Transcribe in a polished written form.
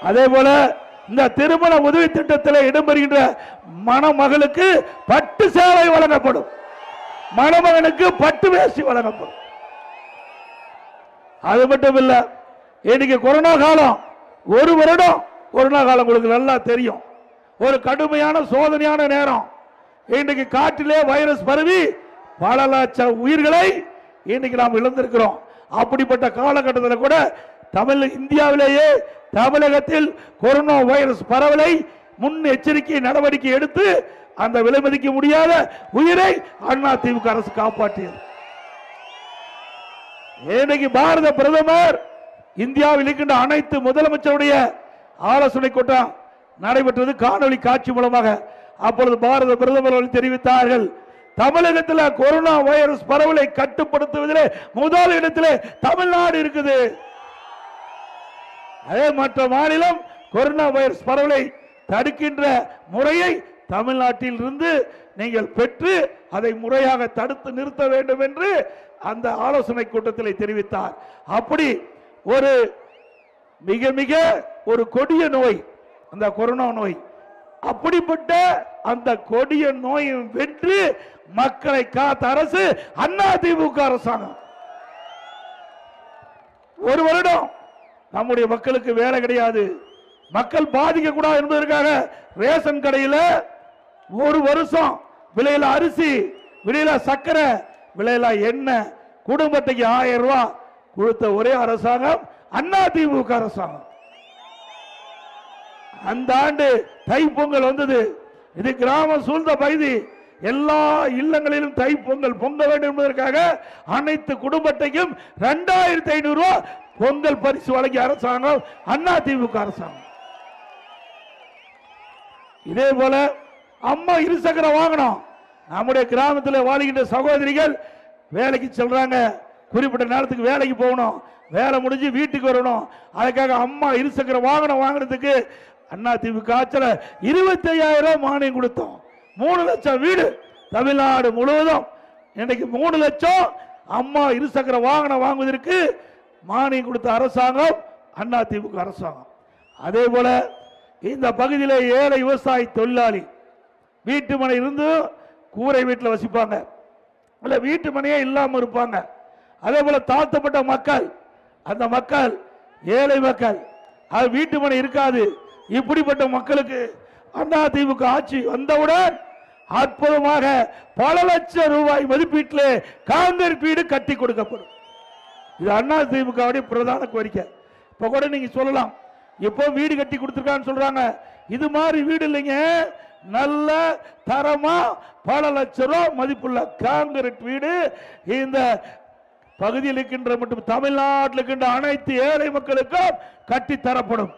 அதே போல இந்த திருமண உதவி திட்டத்தில் இடம்பெறுகின்ற மணமகளுக்கு பட்டு சேலை வழங்கப்படும், மணமகனுக்கு பட்டு வேஷ்டி வழங்கப்படும். அது மட்டும் இல்ல, இன்னைக்கு கொரோனா காலம், ஒரு வருடம் கொரோனா காலம் உங்களுக்கு நல்லா தெரியும். ஒரு கடுமையான சோதனையான நேரம். இன்னைக்கு காற்றிலே வைரஸ் பரவி பல லட்சம் உயிர்களை இன்னைக்கு நாம் இழந்திருக்கிறோம். அப்படிப்பட்ட காலகட்டத்தில் கூட இந்தியாவிலேயே தமிழகத்தில் கொரோனா வைரஸ் பரவலை முன்னெச்சரிக்கை நடவடிக்கை எடுத்து அந்த விலைமதிக்க முடியாத உயிரை அதிமுக அரசு காப்பாற்றியது. இன்னைக்கு பாரத பிரதமர் இந்தியாவில் இருக்கின்ற அனைத்து முதலமைச்சருடைய ஆலோசனை கூட்டம் நடைபெற்றது காணொலி காட்சி மூலமாக. அப்பொழுது பாரத பிரதமர் தெரிவித்தார்கள், தமிழகத்தில் கொரோனா வைரஸ் பரவலை கட்டுப்படுத்துவதிலே முதல் இடத்திலே தமிழ்நாடு இருக்குது. அதே மற்ற மாநிலம் கொரோனா வைரஸ் பரவலை தடுக்கின்ற முறையை தமிழ்நாட்டில் இருந்து நீங்கள் பெற்று அதை முறையாக தடுத்து நிறுத்த வேண்டும் என்று அந்த ஆலோசனை கூட்டத்தில் தெரிவித்தார். அப்படி ஒரு மிக மிக ஒரு கொடிய நோய் அந்த கொரோனா நோய். அப்படிப்பட்ட அந்த கொடிய நோயை வென்று மக்களை காத்த அரசு அதிமுக அரசாங்கம். ஒரு வருடம் நம்முடைய மக்களுக்கு வேலை கிடையாது, மக்கள் பாதிக்க கூடாது என்பதற்காக ரேஷன் கடையில் ஒரு வருஷம் விலையில அரிசி, விலையில சக்கரை, விலையில எண்ணெய், குடும்பத்துக்கு 1000 ரூபாய் கொடுத்த ஒரே அரசாங்கம் அதிமுக அரசாங்கம். அந்த ஆண்டு தைப்பொங்கல் வந்தது. இது கிராமம் சூழ்ந்த பகுதி, எல்லா இல்லங்களிலும் தைப்பொங்கல் பொங்க வேண்டும் என்பதற்காக அனைத்து குடும்பத்தையும் 2500 ரூபாய் பொங்கல் பரிசு வழங்கிய அரசாங்கம் அதிமுக அரசாங்கம். இதே போல அம்மா இருசக்கர வாகனம் நம்முடைய கிராமத்தில் வாழுகின்ற சகோதரிகள் வேலைக்கு செல்றாங்க, குறிப்பிட்ட நேரத்துக்கு வேலைக்கு போகணும், வேலை முடிஞ்சு வீட்டுக்கு வரணும். அதுக்காக அம்மா இருசக்கர வாகனம் வாங்குறதுக்கு அதிமுக ஆட்சியில் 25000 ரூபாய் மானியம் கொடுத்தோம். 3 லட்சம் வீடு தமிழ்நாடு முழுவதும் இன்னைக்கு 3 லட்சம் அம்மா இருசக்கர வாகனம் வாங்குவதற்கு மானியம் கொடுத்த அரசாங்கம் அதிமுக அரசாங்கம். அதே போல இந்த பகுதியில் ஏழை விவசாயி தொழிலாளி வீட்டு மனை இருந்து கூரை வீட்டில் வசிப்பாங்க, இல்ல வீட்டு மனையே இல்லாம இருப்பாங்க. அதே போல தாழ்த்தப்பட்ட மக்கள், அந்த மக்கள் ஏழை மக்கள், அது வீட்டு மனை இருக்காது. இப்படிப்பட்ட மக்களுக்கு அதிமுக ஆட்சி வந்தவுடன் அற்புதமாக பல லட்சம் ரூபாய் மதிப்பீட்டில் காங்கிரீட் வீடு கட்டி கொடுக்கப்படும். இது அதிமுக பிரதான கோரிக்கை. இப்ப கூட நீங்க சொல்லலாம், இப்போ வீடு கட்டி கொடுத்திருக்கான்னு சொல்றாங்க. இது மாதிரி வீடு இல்லைங்க, நல்ல தரமா பல லட்சம் ரூபாய் மதிப்புள்ள காங்கிரீட் வீடு இந்த பகுதியில் இருக்கின்ற மற்றும் தமிழ்நாட்டில் இருக்கின்ற அனைத்து ஏழை மக்களுக்கும் கட்டி தரப்படும்.